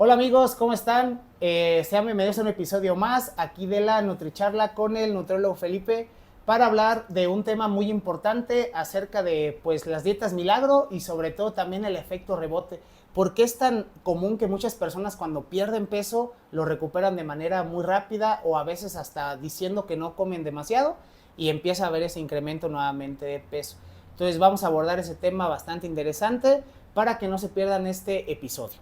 Hola amigos, ¿cómo están? Sean bienvenidos a un episodio más aquí de la NutriCharla con el nutriólogo Felipe para hablar de un tema muy importante acerca de pues las dietas milagro y sobre todo también el efecto rebote. ¿Por qué es tan común que muchas personas cuando pierden peso lo recuperan de manera muy rápida o a veces hasta diciendo que no comen demasiado y empieza a haber ese incremento nuevamente de peso? Entonces vamos a abordar ese tema bastante interesante para que no se pierdan este episodio.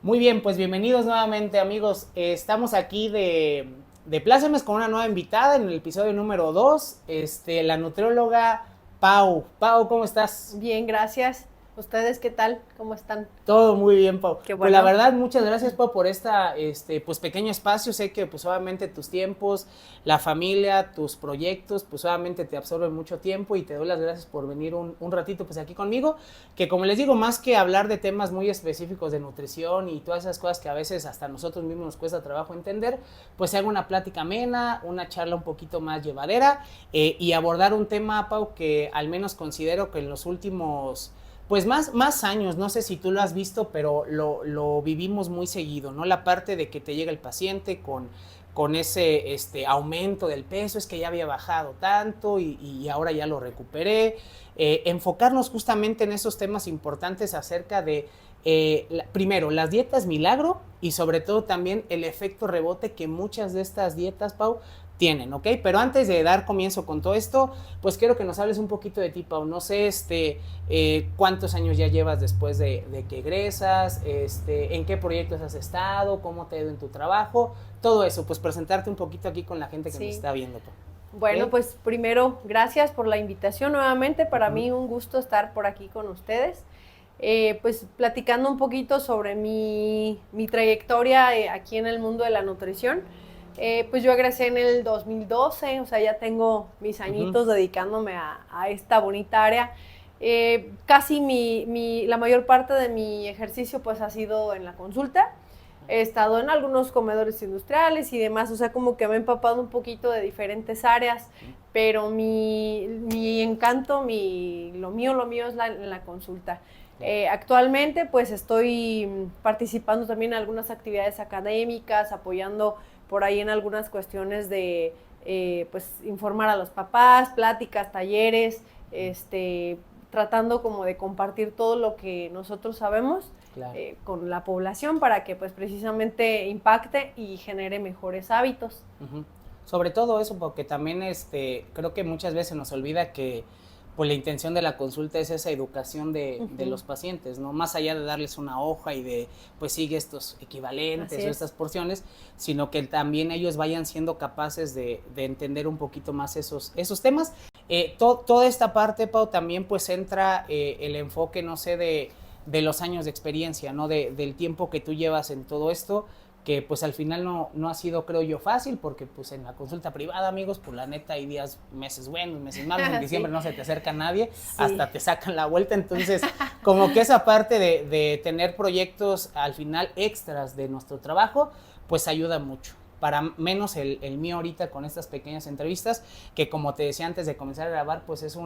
Muy bien, pues bienvenidos nuevamente amigos. Estamos aquí de Plácemes con una nueva invitada en el episodio número 2, la nutrióloga Pau. Pau, ¿cómo estás? Bien, gracias. ¿Ustedes qué tal? ¿Cómo están? Todo muy bien, Pau. Qué bueno. Pues la verdad, muchas gracias, Pau, por pues pequeño espacio. Sé que pues obviamente tus tiempos, la familia, tus proyectos, pues obviamente te absorben mucho tiempo y te doy las gracias por venir un ratito pues aquí conmigo, que como les digo, más que hablar de temas muy específicos de nutrición y todas esas cosas que a veces hasta a nosotros mismos nos cuesta trabajo entender, pues se haga una plática amena, una charla un poquito más llevadera y abordar un tema, Pau, que al menos considero que en los últimos pues más años, no sé si tú lo has visto, pero lo vivimos muy seguido, ¿no? La parte de que te llega el paciente con ese aumento del peso, es que ya había bajado tanto y ahora ya lo recuperé. Enfocarnos justamente en esos temas importantes acerca de, primero, las dietas milagro y sobre todo también el efecto rebote que muchas de estas dietas, Pau, tienen, ¿ok? Pero antes de dar comienzo con todo esto, pues quiero que nos hables un poquito de ti, Pau. No sé, cuántos años ya llevas después de que egresas, en qué proyectos has estado, cómo te ha ido en tu trabajo, todo eso, pues presentarte un poquito aquí con la gente que nos está viendo, Pau. Bueno, pues primero, gracias por la invitación nuevamente. Para mí un gusto estar por aquí con ustedes. Pues platicando un poquito sobre mi trayectoria aquí en el mundo de la nutrición. Pues yo egresé en el 2012, o sea, ya tengo mis añitos dedicándome a esta bonita área. Casi la mayor parte de mi ejercicio pues ha sido en la consulta. He estado en algunos comedores industriales y demás, o sea, como que me he empapado un poquito de diferentes áreas, pero mi encanto, lo mío es la consulta. Actualmente pues estoy participando también en algunas actividades académicas, apoyando por ahí en algunas cuestiones de pues informar a los papás, pláticas, talleres, tratando como de compartir todo lo que nosotros sabemos, claro, con la población para que pues precisamente impacte y genere mejores hábitos. Sobre todo eso, porque también creo que muchas veces nos olvida que pues la intención de la consulta es esa educación de los pacientes, ¿no? Más allá de darles una hoja y de, pues sigue estos equivalentes o estas porciones, sino que también ellos vayan siendo capaces de entender un poquito más esos temas. Toda esta parte, Pau, también pues entra el enfoque, no sé, de los años de experiencia, ¿no? Del tiempo que tú llevas en todo esto, que pues al final no ha sido, creo yo, fácil, porque pues en la consulta privada, amigos, pues la neta hay meses buenos, meses malos, en diciembre no se te acerca nadie, hasta te sacan la vuelta, entonces como que esa parte de tener proyectos al final extras de nuestro trabajo, pues ayuda mucho. Para menos el mío ahorita con estas pequeñas entrevistas, que como te decía antes de comenzar a grabar, pues es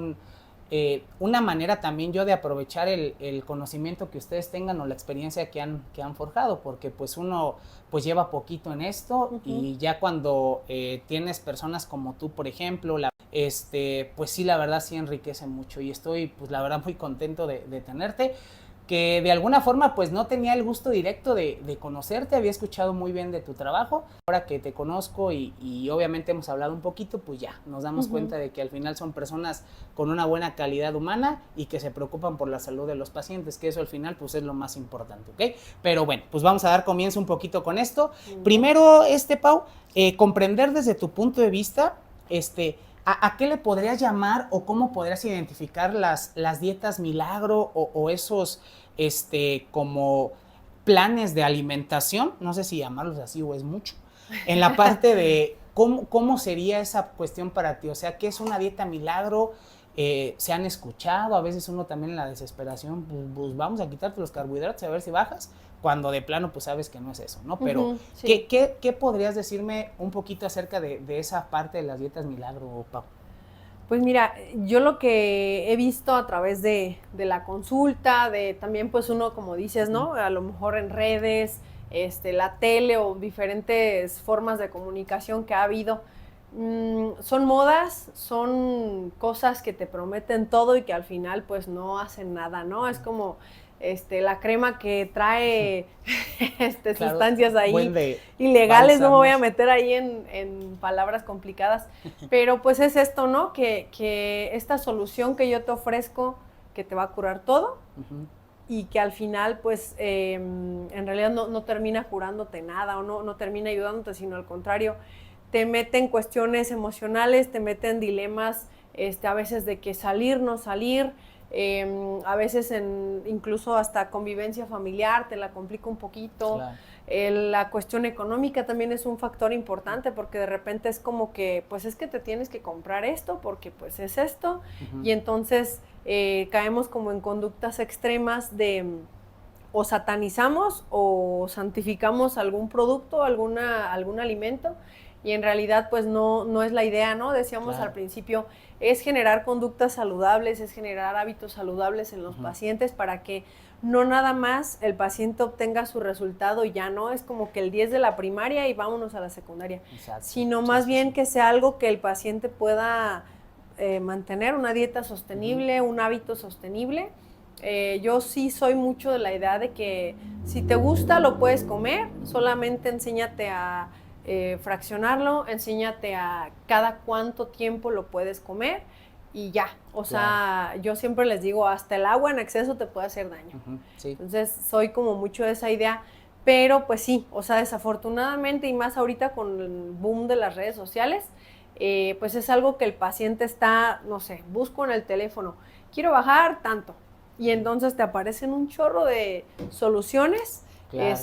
una manera también yo de aprovechar el conocimiento que ustedes tengan o la experiencia que han forjado, porque pues uno pues lleva poquito en esto y ya cuando tienes personas como tú, por ejemplo, pues sí, la verdad sí enriquece mucho y estoy pues la verdad muy contento de tenerte, que de alguna forma pues no tenía el gusto directo de conocerte, había escuchado muy bien de tu trabajo, ahora que te conozco y obviamente hemos hablado un poquito, pues ya nos damos cuenta de que al final son personas con una buena calidad humana y que se preocupan por la salud de los pacientes, que eso al final pues es lo más importante, ¿ok? Pero bueno, pues vamos a dar comienzo un poquito con esto. Primero, Pau, comprender desde tu punto de vista, ¿a qué le podrías llamar o cómo podrías identificar las dietas milagro o esos como planes de alimentación? No sé si llamarlos así o es mucho. En la parte de ¿cómo sería esa cuestión para ti? O sea, ¿qué es una dieta milagro? se han escuchado, a veces uno también en la desesperación, pues vamos a quitarte los carbohidratos a ver si bajas, cuando de plano pues sabes que no es eso, ¿no? Pero, sí. ¿qué podrías decirme un poquito acerca de esa parte de las dietas milagro, Pau? Pues mira, yo lo que he visto a través de la consulta, de también pues uno, como dices, ¿no? A lo mejor en redes, la tele o diferentes formas de comunicación que ha habido, son modas, son cosas que te prometen todo y que al final pues no hacen nada, ¿no? Es como la crema que trae Claro, sustancias ahí de ilegales, no me voy a bálsamos. meter ahí en palabras complicadas, pero pues es esto, ¿no? Que esta solución que yo te ofrezco, que te va a curar todo, y que al final pues en realidad no termina curándote nada o no termina ayudándote, sino al contrario, te mete en cuestiones emocionales, te mete en dilemas a veces de que salir, no salir, a veces incluso hasta convivencia familiar te la complica un poquito. Claro. La cuestión económica también es un factor importante porque de repente es como que, pues es que te tienes que comprar esto porque pues es esto, y entonces caemos como en conductas extremas de o satanizamos o santificamos algún producto, algún alimento, y en realidad pues no es la idea, ¿no? Decíamos al principio, es generar conductas saludables, es generar hábitos saludables en los pacientes para que no nada más el paciente obtenga su resultado y ya no es como que el 10 de la primaria y vámonos a la secundaria, sino más bien que sea algo que el paciente pueda mantener, una dieta sostenible, un hábito sostenible. Yo sí soy mucho de la idea de que si te gusta lo puedes comer, solamente enséñate a fraccionarlo, enséñate a cada cuánto tiempo lo puedes comer y ya. O sea, yo siempre les digo, hasta el agua en exceso te puede hacer daño. Sí. Entonces, soy como mucho de esa idea, pero pues sí, o sea, desafortunadamente y más ahorita con el boom de las redes sociales, pues es algo que el paciente está, no sé, busco en el teléfono, quiero bajar tanto, y entonces te aparecen un chorro de soluciones. Claro.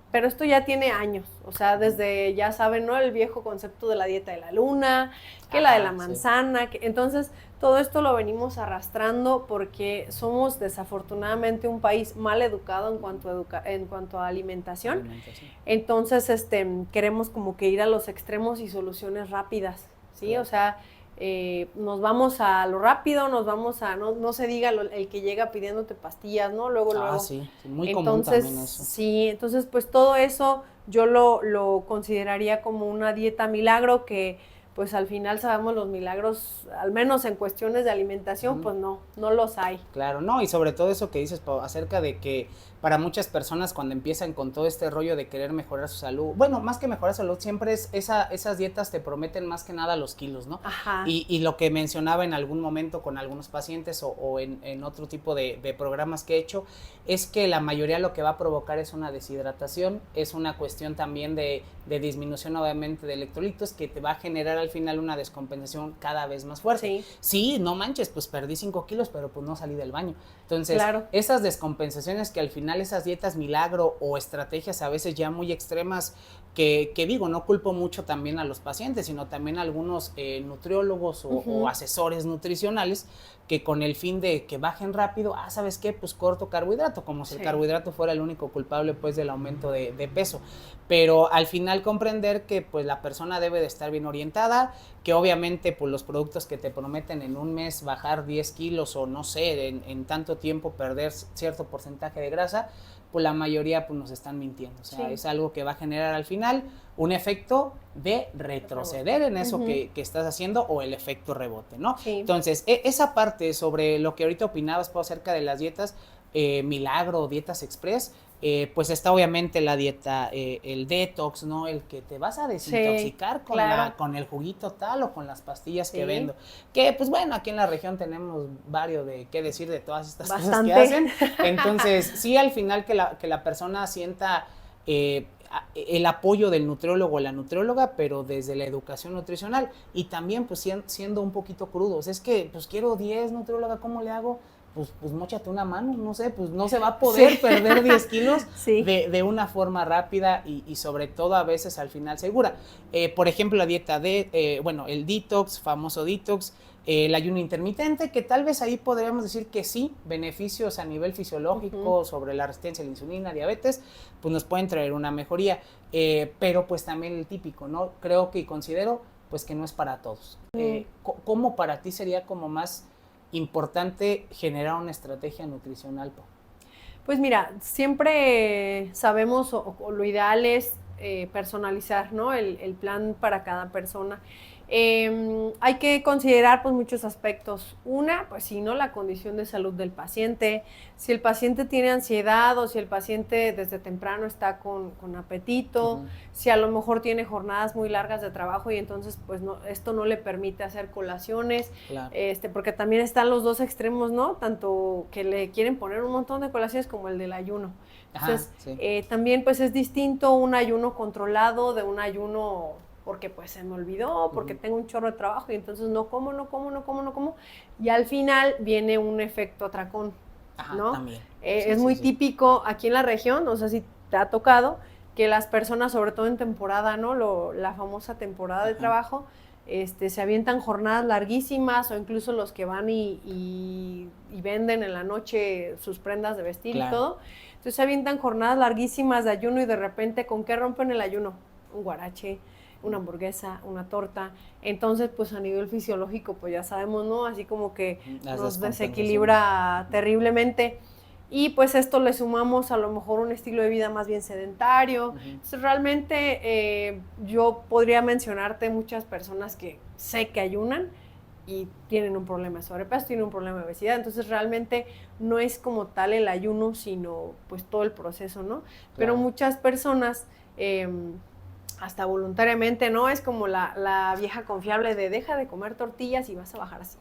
Pero esto ya tiene años, o sea, desde, ya saben, ¿no? El viejo concepto de la dieta de la luna, que la de la manzana, sí. Entonces todo esto lo venimos arrastrando porque somos desafortunadamente un país mal educado en cuanto a alimentación. Entonces queremos como que ir a los extremos y soluciones rápidas, ¿sí? Claro. O sea, nos vamos a lo rápido, nos vamos a, no se diga el que llega pidiéndote pastillas, ¿no? Luego. Sí, muy común también eso. Sí, entonces pues todo eso yo lo consideraría como una dieta milagro que pues al final sabemos los milagros, al menos en cuestiones de alimentación, pues no los hay. Claro, no, y sobre todo eso que dices, Pau, acerca de que para muchas personas cuando empiezan con todo este rollo de querer mejorar su salud, bueno, más que mejorar su salud, siempre es esas dietas te prometen más que nada los kilos, ¿no? Ajá. Y lo que mencionaba en algún momento con algunos pacientes o en otro tipo de programas que he hecho, es que la mayoría lo que va a provocar es una deshidratación, es una cuestión también de disminución obviamente de electrolitos que te va a generar al final una descompensación cada vez más fuerte. Sí, no manches, pues perdí 5 kilos, pero pues no salí del baño. Entonces, esas descompensaciones que al final esas dietas milagro o estrategias a veces ya muy extremas, que digo, no culpo mucho también a los pacientes, sino también a algunos nutriólogos o asesores nutricionales que con el fin de que bajen rápido, ¿sabes qué? Pues corto carbohidrato, como si el carbohidrato fuera el único culpable pues del aumento de peso. Pero al final comprender que pues la persona debe de estar bien orientada, que obviamente pues los productos que te prometen en un mes bajar 10 kilos o no sé, en tanto tiempo perder cierto porcentaje de grasa, pues la mayoría pues nos están mintiendo. O sea, es algo que va a generar al final un efecto de retroceder en eso que estás haciendo o el efecto rebote, ¿no? Entonces, esa parte sobre lo que ahorita opinabas, Pau, acerca de las dietas milagro, dietas express, pues está obviamente la dieta, el detox, ¿no? El que te vas a desintoxicar con el juguito tal o con las pastillas que vendo. Que pues bueno, aquí en la región tenemos varios de qué decir de todas estas cosas que hacen. Entonces, sí, al final que la persona sienta el apoyo del nutriólogo o la nutrióloga, pero desde la educación nutricional y también pues siendo un poquito crudos. Es que pues quiero 10, nutrióloga, ¿cómo le hago? Pues móchate una mano, no sé, pues no se va a poder perder 10 kilos de una forma rápida y sobre todo a veces al final segura. Por ejemplo, la dieta el detox, famoso detox, El ayuno intermitente, que tal vez ahí podríamos decir que sí, beneficios a nivel fisiológico sobre la resistencia a la insulina, diabetes, pues nos pueden traer una mejoría, pero pues también el típico, ¿no? Creo que considero pues que no es para todos. ¿Cómo para ti sería como más importante generar una estrategia nutricional, Pau? Pues mira, siempre sabemos o lo ideal es personalizar, ¿no? El plan para cada persona. Hay que considerar pues muchos aspectos. Una, pues sí, ¿no? La condición de salud del paciente. Si el paciente tiene ansiedad o si el paciente desde temprano está con apetito, si a lo mejor tiene jornadas muy largas de trabajo y entonces pues no, esto no le permite hacer colaciones, Claro. Porque también están los dos extremos, ¿no? Tanto que le quieren poner un montón de colaciones como el del ayuno. Entonces, también pues es distinto un ayuno controlado de un ayuno porque pues se me olvidó, porque tengo un chorro de trabajo y entonces no como. Y al final viene un efecto atracón, ¿no? También. Es muy típico aquí en la región, no sé si te ha tocado, que las personas, sobre todo en temporada, ¿no? La famosa temporada de trabajo, se avientan jornadas larguísimas o incluso los que van y venden en la noche sus prendas de vestir y todo. Entonces se avientan jornadas larguísimas de ayuno y de repente, ¿con qué rompen el ayuno? Un guarache, una hamburguesa, una torta. Entonces, pues a nivel fisiológico, pues ya sabemos, ¿no? Así como que nos desequilibra terriblemente. Y pues esto le sumamos a lo mejor un estilo de vida más bien sedentario. Entonces, realmente yo podría mencionarte muchas personas que sé que ayunan y tienen un problema de sobrepeso, tienen un problema de obesidad. Entonces, realmente no es como tal el ayuno, sino pues todo el proceso, ¿no? Pero muchas personas hasta voluntariamente, ¿no? Es como la vieja confiable de deja de comer tortillas y vas a bajar así.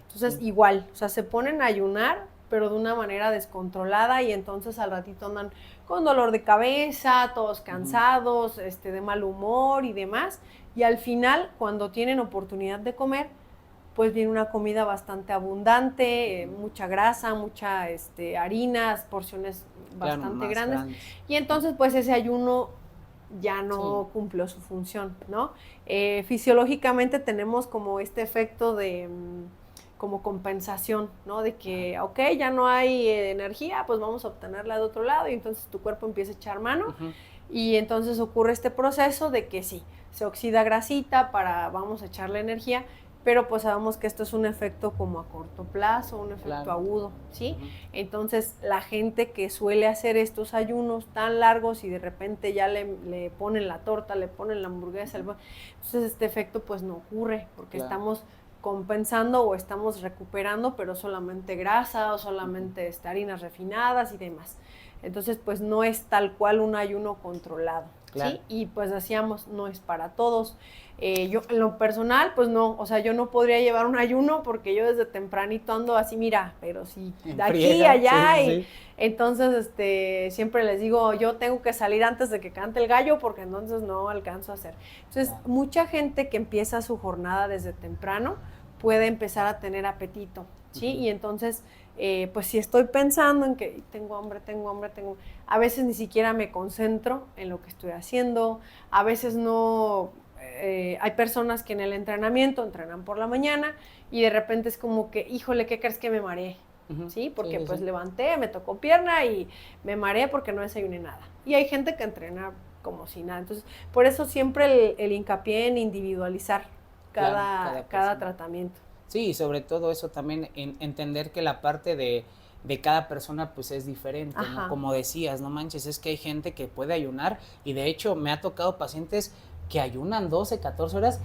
Entonces, igual, o sea, se ponen a ayunar, pero de una manera descontrolada y entonces al ratito andan con dolor de cabeza, todos cansados, de mal humor y demás. Y al final, cuando tienen oportunidad de comer, pues viene una comida bastante abundante, mucha grasa, mucha harinas, porciones bastante grandes. Y entonces, pues ese ayuno ya no cumplió su función, ¿no? Fisiológicamente tenemos como este efecto de como compensación, ¿no? De que, ok, ya no hay energía, pues vamos a obtenerla de otro lado y entonces tu cuerpo empieza a echar mano y entonces ocurre este proceso de que sí, se oxida grasita vamos a echarle energía, pero pues sabemos que esto es un efecto como a corto plazo, un efecto agudo, ¿sí? Entonces, la gente que suele hacer estos ayunos tan largos y de repente ya le ponen la torta, le ponen la hamburguesa, entonces este efecto pues no ocurre porque estamos compensando o estamos recuperando, pero solamente grasa o solamente harinas refinadas y demás. Entonces, pues no es tal cual un ayuno controlado, ¿sí? Y pues decíamos, no es para todos. Yo, en lo personal, pues no, o sea, yo no podría llevar un ayuno porque yo desde tempranito ando así, mira, pero sí, de aquí a allá, entonces, siempre les digo, yo tengo que salir antes de que cante el gallo porque entonces no alcanzo a hacer. Entonces, mucha gente que empieza su jornada desde temprano puede empezar a tener apetito, ¿sí? Y entonces, pues si estoy pensando en que tengo hambre, a veces ni siquiera me concentro en lo que estoy haciendo, a veces no, hay personas que en el entrenamiento entrenan por la mañana y de repente es como que, híjole, ¿qué crees que me mareé? ¿Sí? Porque pues levanté, me tocó pierna y me mareé porque no desayuné nada. Y hay gente que entrena como si nada. Entonces, por eso siempre el hincapié en individualizar cada tratamiento. Sí, y sobre todo eso también, entender que la parte de cada persona pues es diferente, ¿no? Como decías, no manches, es que hay gente que puede ayunar y de hecho me ha tocado pacientes que ayunan 12, 14 horas,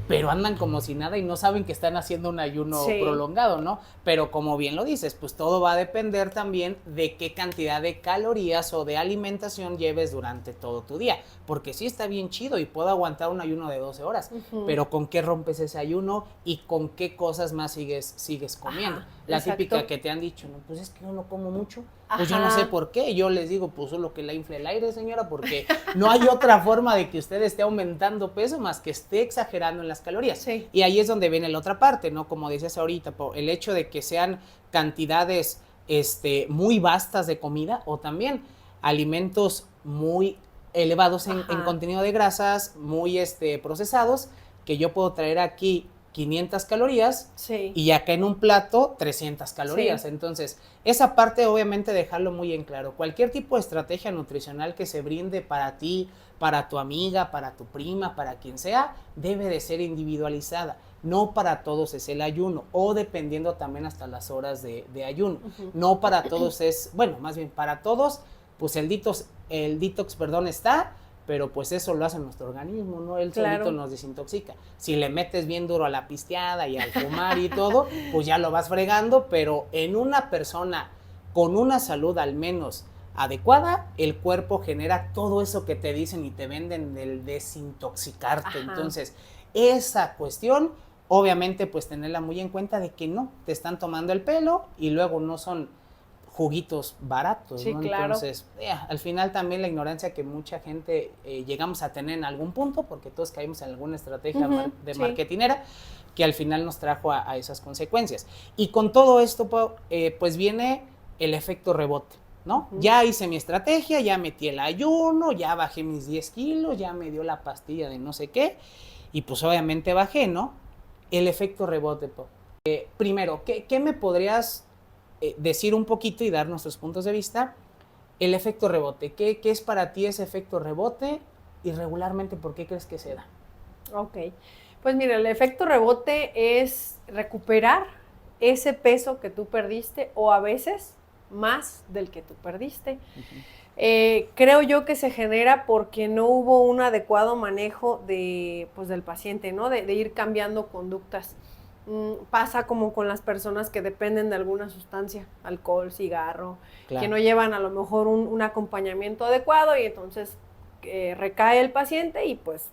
pero andan como si nada y no saben que están haciendo un ayuno prolongado, ¿no? Pero como bien lo dices, pues todo va a depender también de qué cantidad de calorías o de alimentación lleves durante todo tu día, porque sí está bien chido y puedo aguantar un ayuno de 12 horas, pero ¿con qué rompes ese ayuno y con qué cosas más sigues comiendo? La típica que te han dicho, no, pues es que yo no como mucho, pues yo no sé por qué, yo les digo, pues solo que la infle el aire, señora, porque no hay otra forma de que usted esté aumentando peso más que esté exagerando en las calorías. Y ahí es donde viene la otra parte, ¿no? Como decías ahorita, por el hecho de que sean cantidades muy vastas de comida o también alimentos muy elevados en contenido de grasas, muy procesados, que yo puedo traer aquí 500 calorías Sí. y acá en un plato 300 calorías. Sí. Entonces, esa parte obviamente dejarlo muy en claro. Cualquier tipo de estrategia nutricional que se brinde para ti, para tu amiga, para tu prima, para quien sea, debe de ser individualizada. No para todos es el ayuno, o dependiendo también hasta las horas de ayuno. No para todos es, bueno, más bien para todos, pues el detox, perdón, está, pero pues eso lo hace nuestro organismo, ¿no? Él solito nos desintoxica. Si le metes bien duro a la pisteada y al fumar y todo, pues ya lo vas fregando, pero en una persona con una salud al menos adecuada, el cuerpo genera todo eso que te dicen y te venden del desintoxicarte. Ajá. Entonces, esa cuestión, obviamente, pues tenerla muy en cuenta de que no, te están tomando el pelo y luego no son juguitos baratos, sí, ¿no? Claro. Entonces, al final también la ignorancia que mucha gente llegamos a tener en algún punto, porque todos caímos en alguna estrategia de marketinera, que al final nos trajo a esas consecuencias. Y con todo esto, pues viene el efecto rebote, ¿no? Ya hice mi estrategia, ya metí el ayuno, ya bajé mis 10 kilos, ya me dio la pastilla de no sé qué, y pues obviamente bajé, ¿no? El efecto rebote, primero, ¿qué me podrías decir un poquito y dar nuestros puntos de vista? El efecto rebote, ¿qué es para ti ese efecto rebote y regularmente por qué crees que se da? Ok, pues mira, el efecto rebote es recuperar ese peso que tú perdiste o a veces más del que tú perdiste. Creo yo que se genera porque no hubo un adecuado manejo del paciente, ¿no? De ir cambiando conductas. Pasa como con las personas que dependen de alguna sustancia, alcohol, cigarro, que no llevan a lo mejor un acompañamiento adecuado y entonces recae el paciente y pues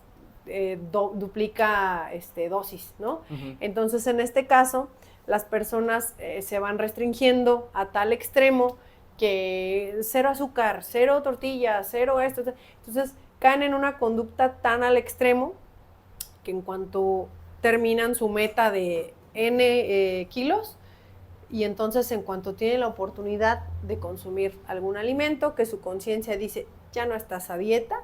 duplica dosis, ¿no? Entonces en este caso las personas se van restringiendo a tal extremo que cero azúcar, cero tortillas, cero esto. Entonces caen en una conducta tan al extremo que en cuanto terminan su meta de N kilos y entonces en cuanto tienen la oportunidad de consumir algún alimento que su conciencia dice ya no estás a dieta,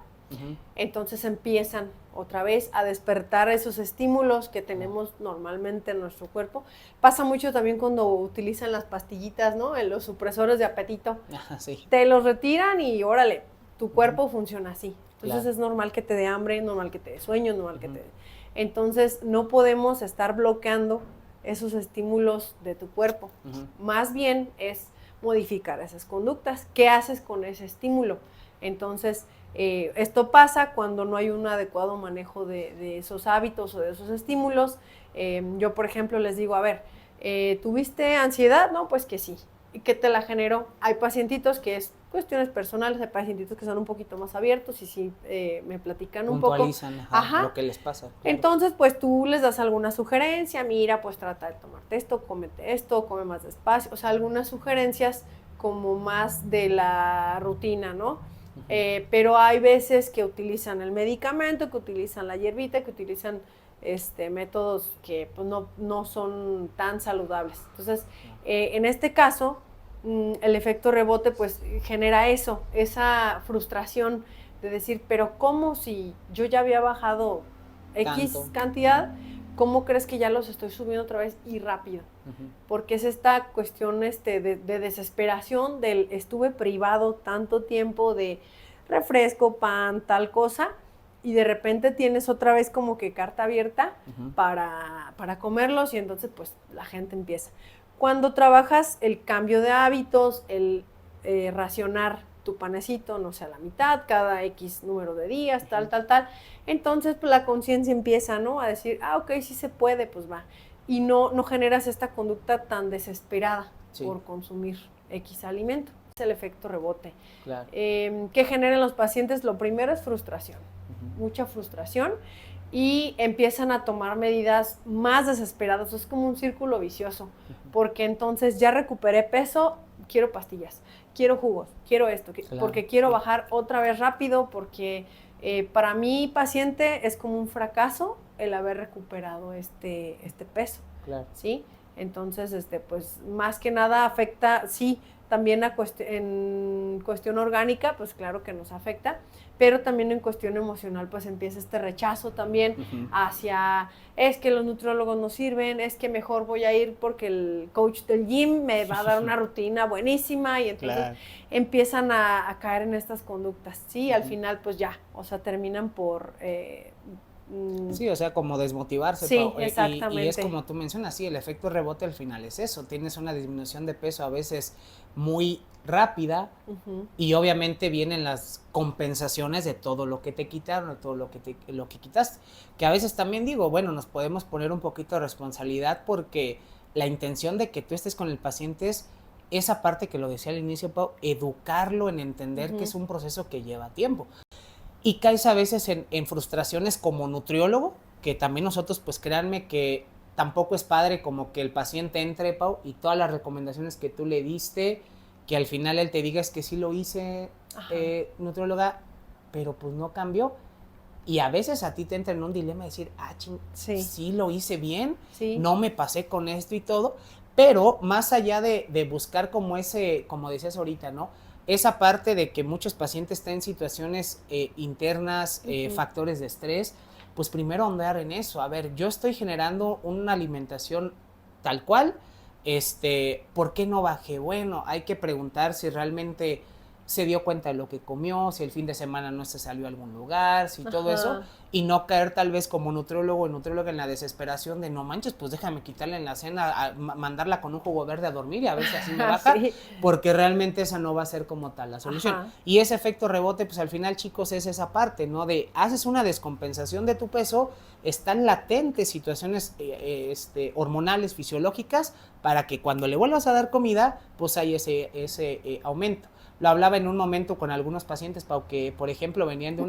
entonces empiezan otra vez a despertar esos estímulos que tenemos normalmente en nuestro cuerpo. Pasa mucho también cuando utilizan las pastillitas, ¿no? En los supresores de apetito. Sí. Te los retiran y órale, tu cuerpo funciona así. Entonces es normal que te dé hambre, normal que te dé sueño, normal que te dé... Entonces no podemos estar bloqueando esos estímulos de tu cuerpo. Más bien es modificar esas conductas. ¿Qué haces con ese estímulo? Entonces, esto pasa cuando no hay un adecuado manejo de esos hábitos o de esos estímulos. Yo, por ejemplo, les digo, a ver, ¿tuviste ansiedad? No, pues que sí. ¿Y qué te la generó? Hay pacientitos que es cuestiones personales, hay pacientitos que son un poquito más abiertos y sí me platican un poco. Puntualizan lo que les pasa. Claro. Entonces, pues tú les das alguna sugerencia, mira, pues trata de tomarte esto, cómete esto, come más despacio, o sea, algunas sugerencias como más de la rutina, ¿no? Pero hay veces que utilizan el medicamento, que utilizan la hierbita, que utilizan métodos que pues, no son tan saludables. Entonces, en este caso, el efecto rebote pues genera eso, esa frustración de decir, pero ¿cómo si yo ya había bajado X cantidad? ¿Cómo crees que ya los estoy subiendo otra vez y rápido? Porque es esta cuestión de desesperación del estuve privado tanto tiempo de refresco, pan, tal cosa, y de repente tienes otra vez como que carta abierta para comerlos y entonces pues la gente empieza. Cuando trabajas el cambio de hábitos, el racionar tu panecito, no sé, a la mitad, cada X número de días, tal, entonces pues la conciencia empieza, ¿no? A decir, ok, sí se puede, pues va. Y no generas esta conducta tan desesperada por consumir X alimento. Es el efecto rebote. Claro. ¿Qué generan los pacientes? Lo primero es frustración, mucha frustración, y empiezan a tomar medidas más desesperadas. Es como un círculo vicioso, porque entonces ya recuperé peso, quiero pastillas, quiero jugos, quiero esto, porque quiero bajar otra vez rápido, porque para mi paciente es como un fracaso el haber recuperado este peso. Claro. ¿Sí? Entonces, pues más que nada afecta, sí, también en cuestión orgánica, pues claro que nos afecta, pero también en cuestión emocional, pues empieza este rechazo también hacia, es que los nutriólogos no sirven, es que mejor voy a ir porque el coach del gym me va a dar una rutina buenísima, y entonces empiezan a caer en estas conductas, ¿sí? Al final, pues ya, o sea, terminan por... sí, o sea, como desmotivarse. Sí, exactamente. Y es como tú mencionas, sí, el efecto rebote al final es eso, tienes una disminución de peso a veces muy rápida y obviamente vienen las compensaciones de todo lo que te quitaron, de todo lo que quitaste, que a veces también digo, bueno, nos podemos poner un poquito de responsabilidad porque la intención de que tú estés con el paciente es esa parte que lo decía al inicio, Pau, educarlo en entender que es un proceso que lleva tiempo. Y caes a veces en frustraciones como nutriólogo, que también nosotros, pues créanme que tampoco es padre como que el paciente entre, Pau, y todas las recomendaciones que tú le diste, que al final él te diga es que sí lo hice, nutrióloga, pero pues no cambió. Y a veces a ti te entra en un dilema de decir, sí lo hice bien, no me pasé con esto y todo, pero más allá de buscar como ese, como decías ahorita, ¿no? Esa parte de que muchos pacientes están en situaciones internas, factores de estrés, pues primero ahondar en eso. A ver, yo estoy generando una alimentación tal cual, ¿por qué no bajé? Bueno, hay que preguntar si realmente se dio cuenta de lo que comió, si el fin de semana no se salió a algún lugar, si todo eso, y no caer tal vez como nutriólogo o nutrióloga en la desesperación de no manches, pues déjame quitarle en la cena, mandarla con un jugo verde a dormir y a ver si así me baja, porque realmente esa no va a ser como tal la solución. Y ese efecto rebote, pues al final, chicos, es esa parte, ¿no? De haces una descompensación de tu peso, están latentes situaciones hormonales, fisiológicas, para que cuando le vuelvas a dar comida, pues hay ese aumento. Lo hablaba en un momento con algunos pacientes, Pau, que por ejemplo venían de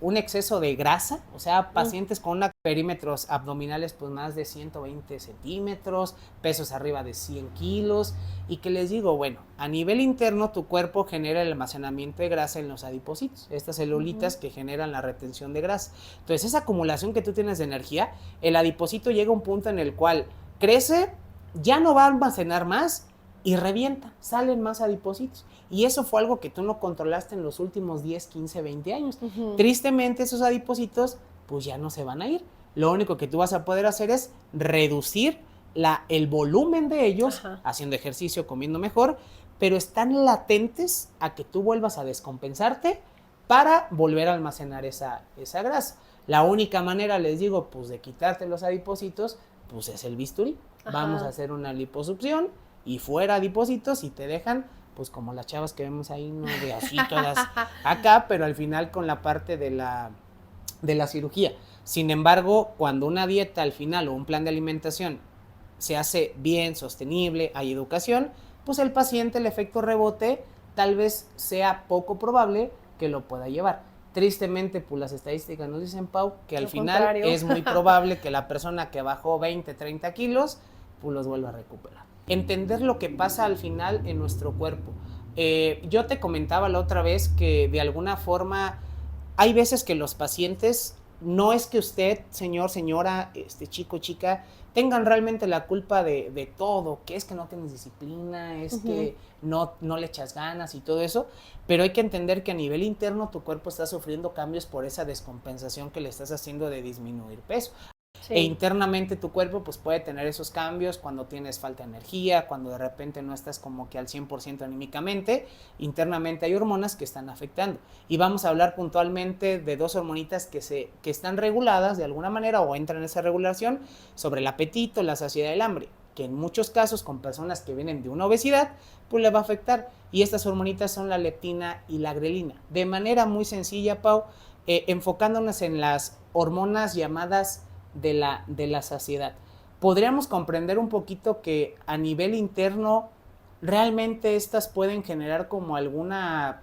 un exceso de grasa, o sea, pacientes con perímetros abdominales pues más de 120 centímetros, pesos arriba de 100 kilos, y que les digo, bueno, a nivel interno tu cuerpo genera el almacenamiento de grasa en los adipocitos, estas celulitas que generan la retención de grasa. Entonces esa acumulación que tú tienes de energía, el adipocito llega a un punto en el cual crece, ya no va a almacenar más, y revienta, salen más adipocitos. Y eso fue algo que tú no controlaste en los últimos 10, 15, 20 años. Tristemente, esos adipocitos, pues ya no se van a ir. Lo único que tú vas a poder hacer es reducir el volumen de ellos, haciendo ejercicio, comiendo mejor, pero están latentes a que tú vuelvas a descompensarte para volver a almacenar esa grasa. La única manera, les digo, pues de quitarte los adipocitos, pues es el bisturí. Vamos a hacer una liposucción y fuera adipocitos y te dejan, pues como las chavas que vemos ahí, no de así todas acá, pero al final con la parte de la cirugía. Sin embargo, cuando una dieta al final o un plan de alimentación se hace bien, sostenible, hay educación, pues el paciente, el efecto rebote, tal vez sea poco probable que lo pueda llevar. Tristemente, pues las estadísticas nos dicen, Pau, que al final es muy probable que la persona que bajó 20, 30 kilos, pues los vuelva a recuperar. Entender lo que pasa al final en nuestro cuerpo. Yo te comentaba la otra vez que de alguna forma hay veces que los pacientes, no es que usted, señor, señora, chico, chica, tengan realmente la culpa de todo, que es que no tienes disciplina, es que no le echas ganas y todo eso, pero hay que entender que a nivel interno tu cuerpo está sufriendo cambios por esa descompensación que le estás haciendo de disminuir peso. E internamente tu cuerpo pues puede tener esos cambios cuando tienes falta de energía, cuando de repente no estás como que al 100% anímicamente, internamente hay hormonas que están afectando. Y vamos a hablar puntualmente de dos hormonitas que están reguladas de alguna manera o entran en esa regulación sobre el apetito, la saciedad y el hambre, que en muchos casos con personas que vienen de una obesidad pues le va a afectar. Y estas hormonitas son la leptina y la grelina. De manera muy sencilla, Pau, enfocándonos en las hormonas llamadas de la saciedad. Podríamos comprender un poquito que a nivel interno realmente estas pueden generar como alguna,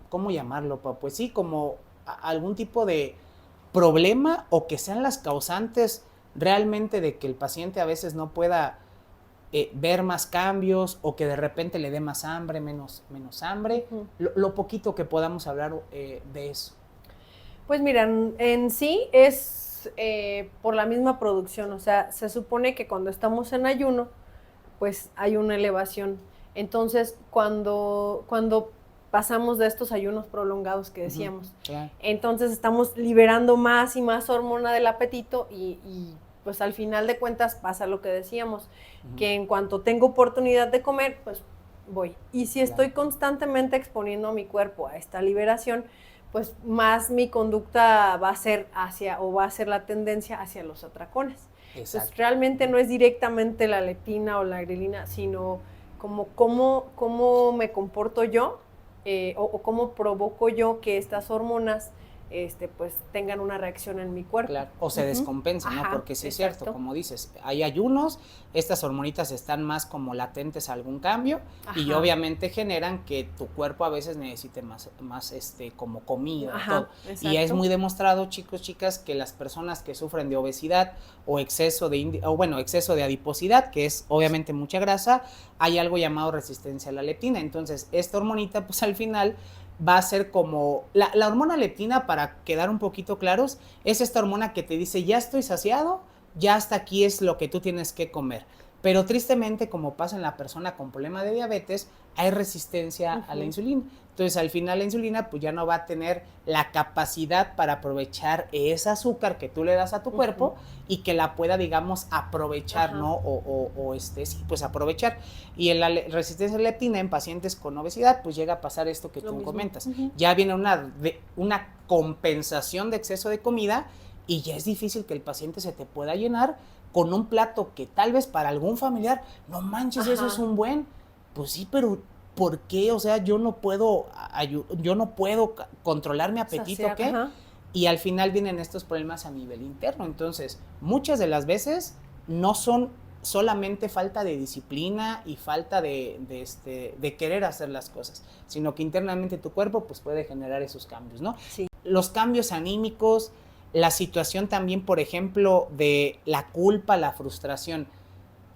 ¿cómo llamarlo, Pau? Pues sí, como algún tipo de problema o que sean las causantes realmente de que el paciente a veces no pueda ver más cambios o que de repente le dé más hambre, menos hambre, lo poquito que podamos hablar de eso. Pues mira, en sí es por la misma producción, o sea, se supone que cuando estamos en ayuno, pues hay una elevación Entonces, cuando pasamos de estos ayunos prolongados que decíamos, Claro. entonces estamos liberando más y más hormona del apetito y pues al final de cuentas pasa lo que decíamos, que en cuanto tengo oportunidad de comer, pues voy. Y si estoy constantemente exponiendo a mi cuerpo a esta liberación, pues más mi conducta va a ser la tendencia hacia los atracones. Entonces, realmente no es directamente la leptina o la grelina, sino como cómo me comporto yo o cómo provoco yo que estas hormonas pues tengan una reacción en mi cuerpo. Claro, o se descompensan, ¿no? Porque sí es cierto, como dices, hay ayunos, estas hormonitas están más como latentes a algún cambio y obviamente generan que tu cuerpo a veces necesite más como comida, todo. Y es muy demostrado, chicos, chicas, que las personas que sufren de obesidad o exceso de adiposidad, que es obviamente mucha grasa, hay algo llamado resistencia a la leptina. Entonces, esta hormonita, pues al final va a ser como, la hormona leptina, para quedar un poquito claros, es esta hormona que te dice, ya estoy saciado, ya hasta aquí es lo que tú tienes que comer. Pero tristemente, como pasa en la persona con problema de diabetes, hay resistencia a la insulina. Entonces, al final la insulina pues ya no va a tener la capacidad para aprovechar ese azúcar que tú le das a tu cuerpo y que la pueda, digamos, aprovechar, ¿no? Sí, pues aprovechar. Y en la resistencia a la leptina en pacientes con obesidad, pues llega a pasar esto que tú comentas. Ya viene una compensación de exceso de comida y ya es difícil que el paciente se te pueda llenar con un plato que tal vez para algún familiar, no manches, eso es un buen, pues sí, pero ¿por qué? O sea, yo no puedo controlar mi apetito, ¿qué? Y al final vienen estos problemas a nivel interno. Entonces, muchas de las veces no son solamente falta de disciplina y falta de querer hacer las cosas, sino que internamente tu cuerpo pues puede generar esos cambios, ¿no? Sí. Los cambios anímicos, la situación también, por ejemplo, de la culpa, la frustración.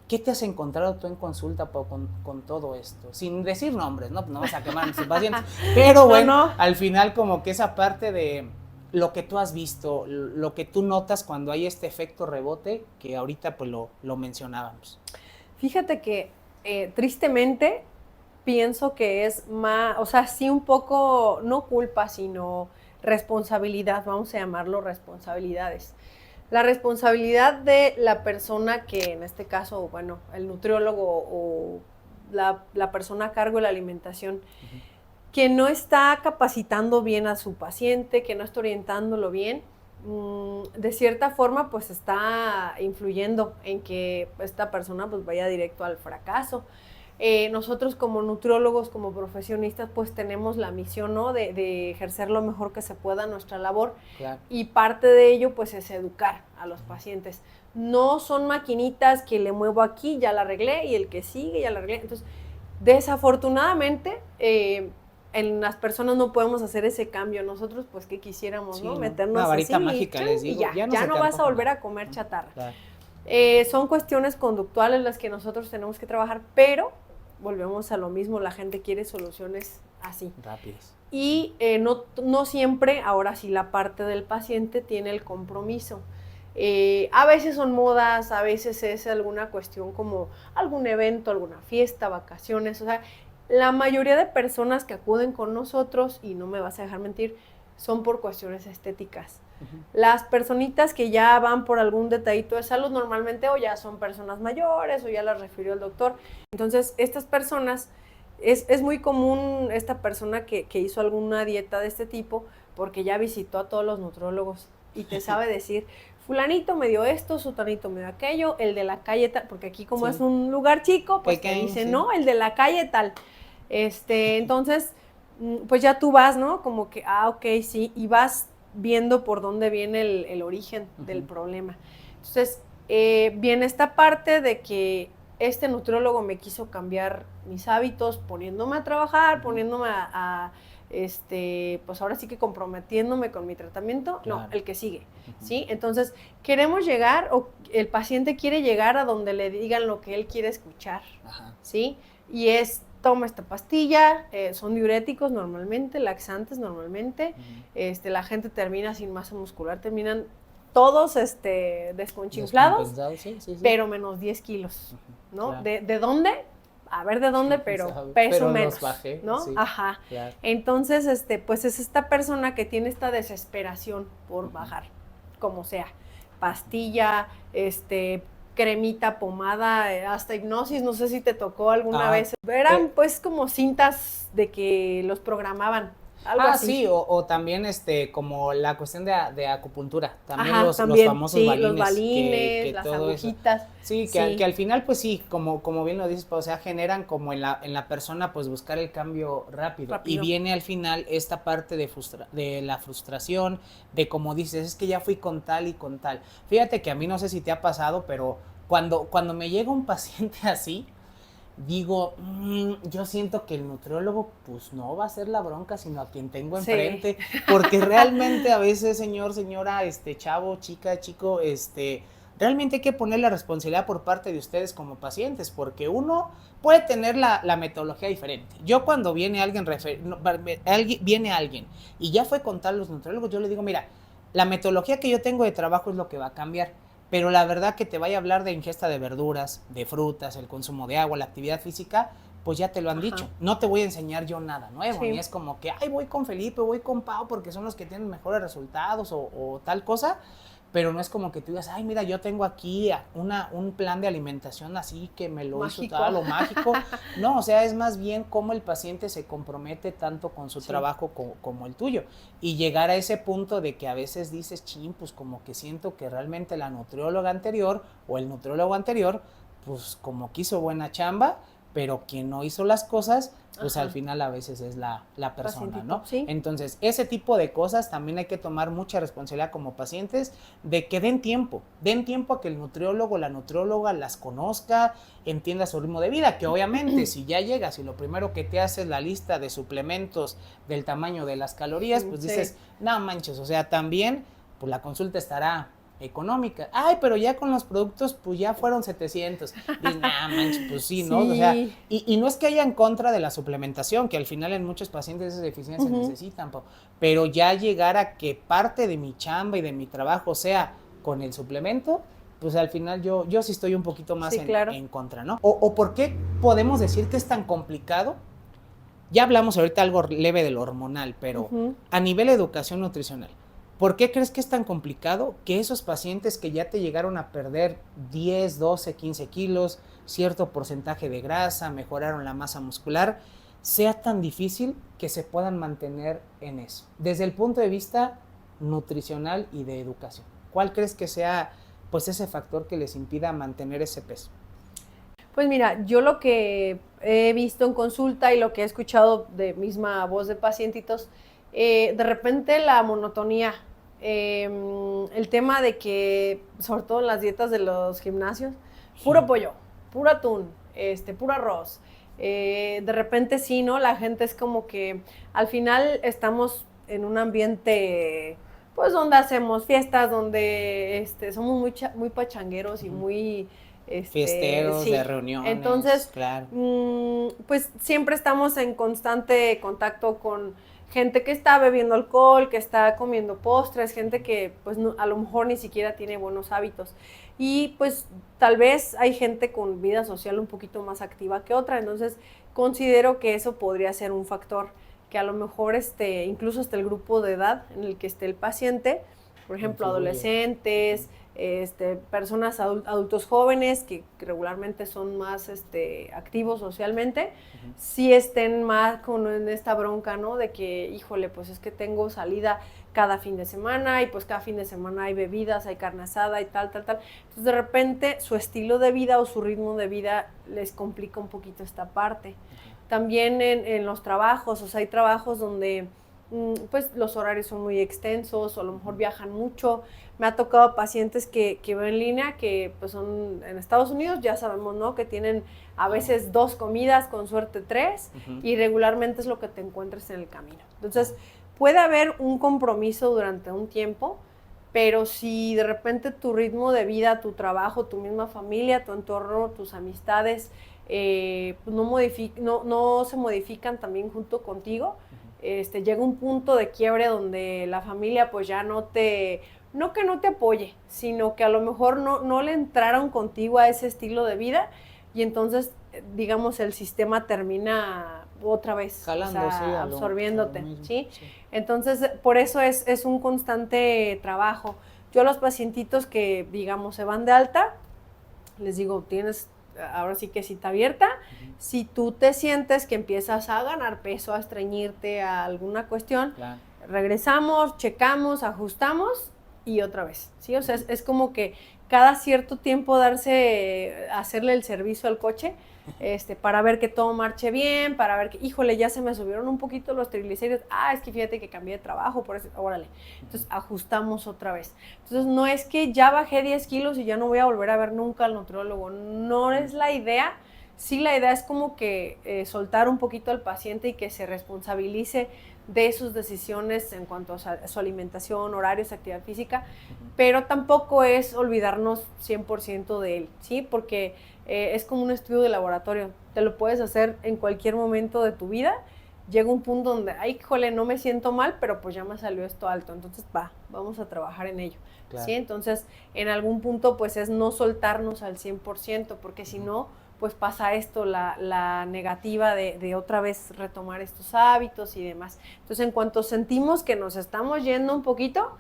¿Qué te has encontrado tú en consulta con todo esto? Sin decir nombres, ¿no? No vas a quemar a nuestros pacientes. Pero bueno, al final como que esa parte de lo que tú has visto, lo que tú notas cuando hay este efecto rebote, que ahorita pues lo mencionábamos. Fíjate que tristemente pienso que es más, o sea, sí un poco, no culpa, sino responsabilidad, vamos a llamarlo responsabilidades. La responsabilidad de la persona que en este caso, bueno, el nutriólogo o la persona a cargo de la alimentación, que no está capacitando bien a su paciente, que no está orientándolo bien, de cierta forma pues está influyendo en que esta persona pues vaya directo al fracaso. Nosotros como nutriólogos, como profesionistas, pues tenemos la misión, ¿no? de ejercer lo mejor que se pueda nuestra labor. Claro. Y parte de ello pues es educar a los pacientes. No son maquinitas que le muevo aquí, ya la arreglé, y el que sigue ya la arreglé. Entonces, desafortunadamente, en las personas no podemos hacer ese cambio. Nosotros pues que quisiéramos, ¿no? Meternos una varita así mágica, les digo, y ya no vas a volver a comer chatarra. Claro. Son cuestiones conductuales las que nosotros tenemos que trabajar, pero volvemos a lo mismo, la gente quiere soluciones así. Rápidas. Y no siempre, ahora sí, la parte del paciente tiene el compromiso. A veces son modas, a veces es alguna cuestión como algún evento, alguna fiesta, vacaciones, o sea, la mayoría de personas que acuden con nosotros, y no me vas a dejar mentir, son por cuestiones estéticas. Las personitas que ya van por algún detallito de salud normalmente o ya son personas mayores o ya las refirió el doctor. Entonces, estas personas, es muy común esta persona que hizo alguna dieta de este tipo porque ya visitó a todos los nutriólogos y te sabe decir, fulanito me dio esto, sutanito me dio aquello, el de la calle tal, porque aquí como es un lugar chico, pues te dicen, no, el de la calle tal. Entonces, pues ya tú vas, ¿no? Como que, ok, sí, y vas viendo por dónde viene el origen del problema. Entonces, viene esta parte de que este nutriólogo me quiso cambiar mis hábitos, poniéndome a trabajar, poniéndome pues ahora sí que comprometiéndome con mi tratamiento, no, el que sigue, ¿sí? Entonces, queremos llegar, o el paciente quiere llegar a donde le digan lo que él quiere escuchar, ¿sí? Y toma esta pastilla, son diuréticos normalmente, laxantes normalmente, la gente termina sin masa muscular, terminan todos desconchinflados, sí. Pero menos 10 kilos, ¿no? Claro. ¿De dónde? a ver de dónde, pero ¿Sabe? peso Pero menos, los bajé, ¿no? sí, Ajá. claro. Entonces, pues es esta persona que tiene esta desesperación por bajar, como sea, pastilla, cremita, pomada, hasta hipnosis, no sé si te tocó alguna vez. Eran pues como cintas de que los programaban, algo así. Sí, o también como la cuestión de acupuntura, también Ajá, los también, famosos sí, balines, los balines, que las todo eso. agujitas. Sí, Sí. que al final, pues sí, como bien lo dices, pues, o sea, generan como en la persona, pues buscar el cambio rápido. Y viene al final esta parte de la frustración, de como dices, es que ya fui con tal y con tal. Fíjate que a mí no sé si te ha pasado, pero cuando me llega un paciente así, digo, yo siento que el nutriólogo pues no va a ser la bronca, sino a quien tengo enfrente, sí. Porque realmente a veces, señor, señora, chavo, chica, chico, realmente hay que poner la responsabilidad por parte de ustedes como pacientes, porque uno puede tener la metodología diferente. Yo cuando viene viene alguien y ya fue con tal los nutriólogos, yo le digo, mira, la metodología que yo tengo de trabajo es lo que va a cambiar. Pero la verdad que te vaya a hablar de ingesta de verduras, de frutas, el consumo de agua, la actividad física, pues ya te lo han dicho. No te voy a enseñar yo nada nuevo, sí. Ni es como que, ay, voy con Felipe, voy con Pau, porque son los que tienen mejores resultados o tal cosa. Pero no es como que tú digas, ay, mira, yo tengo aquí un plan de alimentación así que me lo mágico. Hizo tal o mágico. No, o sea, es más bien cómo el paciente se compromete tanto con su trabajo como el tuyo. Y llegar a ese punto de que a veces dices, chin, pues como que siento que realmente la nutrióloga anterior o el nutriólogo anterior, pues como que hizo buena chamba, pero quien no hizo las cosas, pues al final a veces es la persona, ¿no? ¿Sí? Entonces, ese tipo de cosas también hay que tomar mucha responsabilidad como pacientes de que den tiempo a que el nutriólogo o la nutrióloga las conozca, entienda su ritmo de vida, que obviamente si ya llegas y lo primero que te hace es la lista de suplementos del tamaño de las calorías, pues dices, no manches, o sea, también pues la consulta estará económica. Ay, pero ya con los productos, pues ya fueron 700. Dices, nah, manches, pues sí, ¿no? O sea, y no es que haya en contra de la suplementación, que al final en muchos pacientes esas deficiencias se necesitan, pero ya llegar a que parte de mi chamba y de mi trabajo sea con el suplemento, pues al final yo sí estoy un poquito más en contra, ¿no? O ¿por qué podemos decir que es tan complicado? Ya hablamos ahorita algo leve de lo hormonal, pero a nivel de educación nutricional, ¿por qué crees que es tan complicado que esos pacientes que ya te llegaron a perder 10, 12, 15 kilos, cierto porcentaje de grasa, mejoraron la masa muscular, sea tan difícil que se puedan mantener en eso? Desde el punto de vista nutricional y de educación, ¿cuál crees que sea pues ese factor que les impida mantener ese peso? Pues mira, yo lo que he visto en consulta y lo que he escuchado de misma voz de pacientitos, de repente la monotonía, el tema de que, sobre todo en las dietas de los gimnasios, puro pollo, puro atún, puro arroz. De repente sí, ¿no? La gente es como que al final estamos en un ambiente, pues donde hacemos fiestas, donde somos muy pachangueros y muy... fiesteros, de reuniones. Entonces, claro. Pues siempre estamos en constante contacto con gente que está bebiendo alcohol, que está comiendo postres, gente que pues no, a lo mejor ni siquiera tiene buenos hábitos. Y pues tal vez hay gente con vida social un poquito más activa que otra, entonces considero que eso podría ser un factor que a lo mejor incluso hasta el grupo de edad en el que esté el paciente, por ejemplo, adolescentes, personas adultos jóvenes que regularmente son más activos socialmente, sí estén más en esta bronca, ¿no? De que, híjole, pues es que tengo salida cada fin de semana y pues cada fin de semana hay bebidas, hay carne asada y tal. Entonces de repente su estilo de vida o su ritmo de vida les complica un poquito esta parte. También en los trabajos, o sea, hay trabajos donde pues los horarios son muy extensos o a lo mejor viajan mucho. Me ha tocado pacientes que veo en línea que pues son en Estados Unidos, ya sabemos, ¿no? Que tienen a veces 2 comidas, con suerte 3, y regularmente es lo que te encuentres en el camino. Entonces, puede haber un compromiso durante un tiempo, pero si de repente tu ritmo de vida, tu trabajo, tu misma familia, tu entorno, tus amistades, no se modifican también junto contigo, llega un punto de quiebre donde la familia pues ya no que no te apoye, sino que a lo mejor no le entraron contigo a ese estilo de vida y entonces digamos, el sistema termina otra vez jalando, sí, absorbiéndote, ¿sí? Entonces, por eso es un constante trabajo. Yo a los pacientitos que, digamos, se van de alta, les digo, tienes ahora sí que cita abierta. Si tú te sientes que empiezas a ganar peso, a estreñirte, a alguna cuestión, regresamos, checamos, ajustamos y otra vez, ¿sí? O sea, es como que cada cierto tiempo hacerle el servicio al coche, para ver que todo marche bien, para ver que, híjole, ya se me subieron un poquito los triglicéridos, es que fíjate que cambié de trabajo, por eso, órale, entonces ajustamos otra vez. Entonces no es que ya bajé 10 kilos y ya no voy a volver a ver nunca al nutriólogo, no es la idea. Sí, la idea es como que soltar un poquito al paciente y que se responsabilice de sus decisiones en cuanto a su alimentación, horarios, actividad física, pero tampoco es olvidarnos 100% de él, ¿sí? Porque es como un estudio de laboratorio, te lo puedes hacer en cualquier momento de tu vida, llega un punto donde, ay, jole, no me siento mal, pero pues ya me salió esto alto, entonces vamos a trabajar en ello, ¿sí? Entonces, en algún punto, pues es no soltarnos al 100%, porque si no, pues pasa esto, la negativa de otra vez retomar estos hábitos y demás. Entonces, en cuanto sentimos que nos estamos yendo un poquito,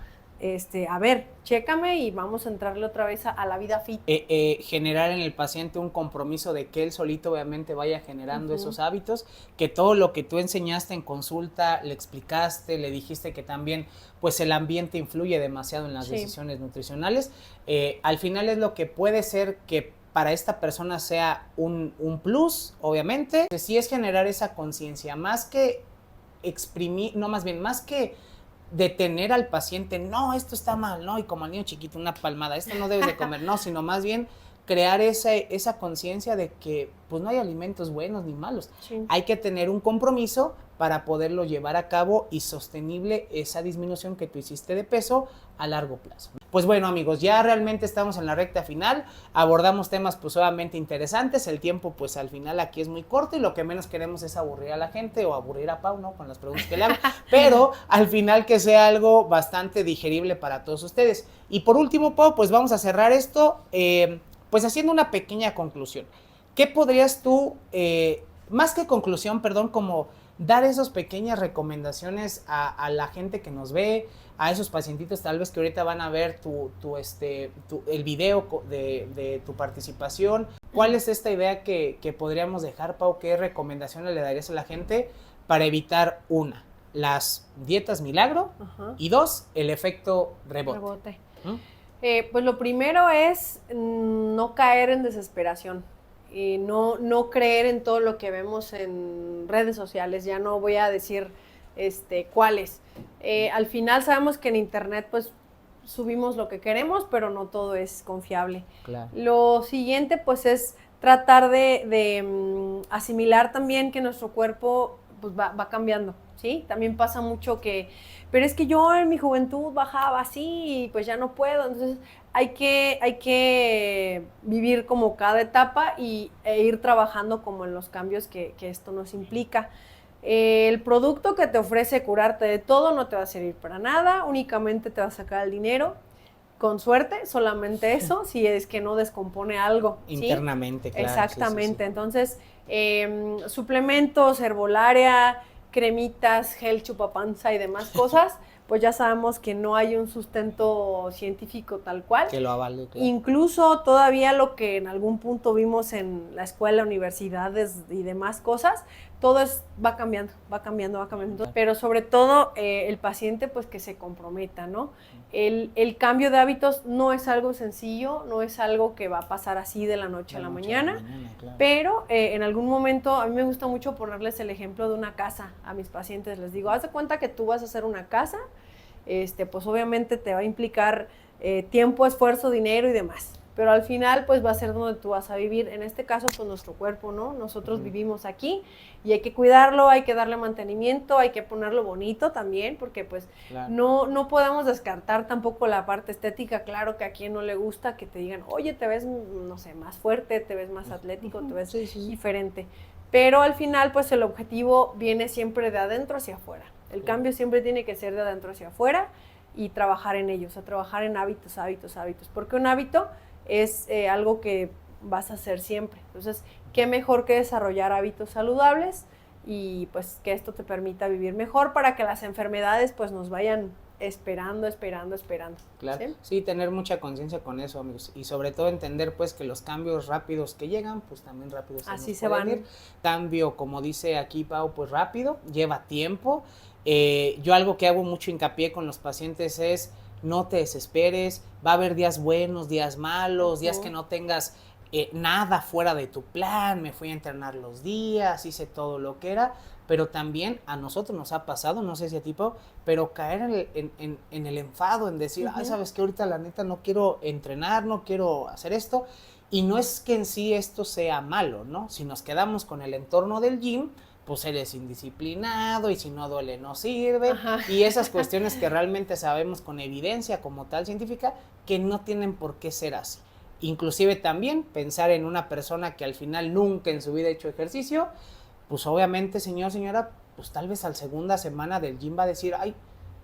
a ver, chécame y vamos a entrarle otra vez a la vida fit. Generar en el paciente un compromiso de que él solito obviamente vaya generando esos hábitos, que todo lo que tú enseñaste en consulta, le explicaste, le dijiste que también pues el ambiente influye demasiado en las decisiones nutricionales, al final es lo que puede ser que para esta persona sea un plus, obviamente. Sí es generar esa conciencia, más que exprimir, no, más bien, más que detener al paciente, no, esto está mal, no, y como al niño chiquito, una palmada, esto no debes de comer, no, sino más bien crear esa conciencia de que pues no hay alimentos buenos ni malos. Hay que tener un compromiso para poderlo llevar a cabo y sostenible esa disminución que tú hiciste de peso a largo plazo. Pues bueno, amigos, ya realmente estamos en la recta final, abordamos temas pues obviamente interesantes, el tiempo pues al final aquí es muy corto y lo que menos queremos es aburrir a la gente o aburrir a Pau, ¿no? Con las preguntas que le hago, pero al final que sea algo bastante digerible para todos ustedes. Y por último, Pau, pues vamos a cerrar esto, pues haciendo una pequeña conclusión. ¿Qué podrías tú, más que conclusión, perdón, como dar esas pequeñas recomendaciones a la gente que nos ve, a esos pacientitos tal vez que ahorita van a ver el video de tu participación? ¿Cuál es esta idea que podríamos dejar, Pau? ¿Qué recomendaciones le darías a la gente para evitar, una, las dietas milagro, y dos, el efecto rebote? Pues lo primero es no caer en desesperación. Y no creer en todo lo que vemos en redes sociales, ya no voy a decir cuáles. Al final sabemos que en internet pues subimos lo que queremos, pero no todo es confiable. Claro. Lo siguiente pues es tratar de asimilar también que nuestro cuerpo pues va cambiando, ¿sí? También pasa mucho pero es que yo en mi juventud bajaba así y pues ya no puedo, entonces hay que vivir como cada etapa e ir trabajando como en los cambios que esto nos implica. El producto que te ofrece curarte de todo no te va a servir para nada, únicamente te va a sacar el dinero, con suerte, solamente eso, si es que no descompone algo. Internamente, ¿sí? Claro. Exactamente, sí. Entonces, suplementos, herbolaria, cremitas, gel chupapanza y demás cosas, pues ya sabemos que no hay un sustento científico tal cual. Que lo avale. Claro. Incluso todavía lo que en algún punto vimos en la escuela, universidades y demás cosas, todo va cambiando. Claro. Pero sobre todo el paciente pues que se comprometa, ¿no? El cambio de hábitos no es algo sencillo, no es algo que va a pasar así de la noche a la mañana, claro. Pero en algún momento a mí me gusta mucho ponerles el ejemplo de una casa a mis pacientes. Les digo, haz de cuenta que tú vas a hacer una casa, pues obviamente te va a implicar tiempo, esfuerzo, dinero y demás. Pero al final, pues va a ser donde tú vas a vivir. En este caso, pues nuestro cuerpo, ¿no? Nosotros vivimos aquí y hay que cuidarlo, hay que darle mantenimiento, hay que ponerlo bonito también, porque pues claro. no podemos descartar tampoco la parte estética. Claro que a quien no le gusta que te digan, oye, te ves, no sé, más fuerte, te ves más atlético, te ves diferente. Pero al final, pues el objetivo viene siempre de adentro hacia afuera. El cambio siempre tiene que ser de adentro hacia afuera y trabajar en ellos, trabajar en hábitos. Porque un hábito es algo que vas a hacer siempre. Entonces, qué mejor que desarrollar hábitos saludables y pues que esto te permita vivir mejor para que las enfermedades pues nos vayan esperando. Claro, ¿Sí? sí, tener mucha conciencia con eso, amigos, y sobre todo entender pues que los cambios rápidos que llegan, pues también rápidos Así nos se pueden van. ir. Cambio, como dice aquí Pau, pues rápido, lleva tiempo. Yo algo que hago mucho hincapié con los pacientes es no te desesperes, va a haber días buenos, días malos, días que no tengas nada fuera de tu plan, me fui a entrenar los días, hice todo lo que era, pero también a nosotros nos ha pasado, no sé si a ti, Pau, pero caer en el enfado, en decir, ay, sabes que ahorita la neta no quiero entrenar, no quiero hacer esto, y no es que en sí esto sea malo, ¿no? Si nos quedamos con el entorno del gym, pues eres indisciplinado y si no duele no sirve. Ajá. Y esas cuestiones que realmente sabemos con evidencia como tal científica que no tienen por qué ser así. Inclusive también pensar en una persona que al final nunca en su vida ha hecho ejercicio, pues obviamente señor, señora, pues tal vez a la segunda semana del gym va a decir, ay,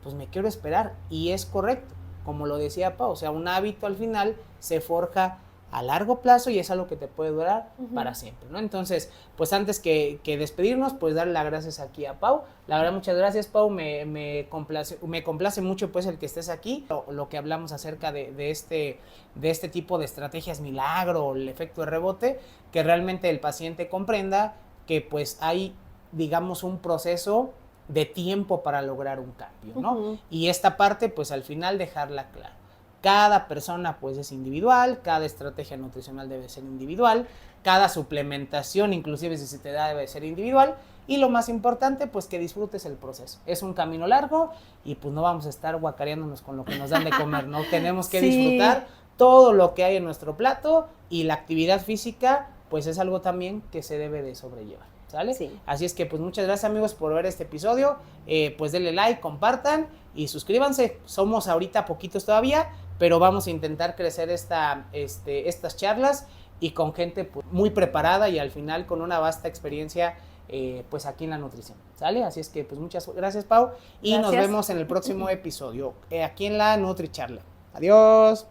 pues me quiero esperar, y es correcto, como lo decía Pau, o sea, un hábito al final se forja a largo plazo y es algo que te puede durar para siempre, ¿no? Entonces, pues antes que despedirnos, pues darle las gracias aquí a Pau. La verdad, muchas gracias, Pau, me complace mucho pues el que estés aquí, lo que hablamos acerca de este tipo de estrategias milagro, el efecto de rebote, que realmente el paciente comprenda que pues hay, digamos, un proceso de tiempo para lograr un cambio, ¿no? Y esta parte, pues al final dejarla clara. Cada persona pues es individual, cada estrategia nutricional debe ser individual, cada suplementación, inclusive si se te da, debe ser individual, y lo más importante pues que disfrutes el proceso. Es un camino largo y pues no vamos a estar guacareándonos con lo que nos dan de comer, ¿no? Tenemos que disfrutar todo lo que hay en nuestro plato, y la actividad física pues es algo también que se debe de sobrellevar, ¿sale? Sí. Así es que pues muchas gracias, amigos, por ver este episodio, pues denle like, compartan y suscríbanse. Somos ahorita poquitos todavía, pero vamos a intentar crecer estas charlas y con gente pues, muy preparada y al final con una vasta experiencia pues aquí en la nutrición, ¿sale? Así es que pues muchas gracias, Pau, y nos vemos en el próximo episodio aquí en la Nutri Charla. Adiós.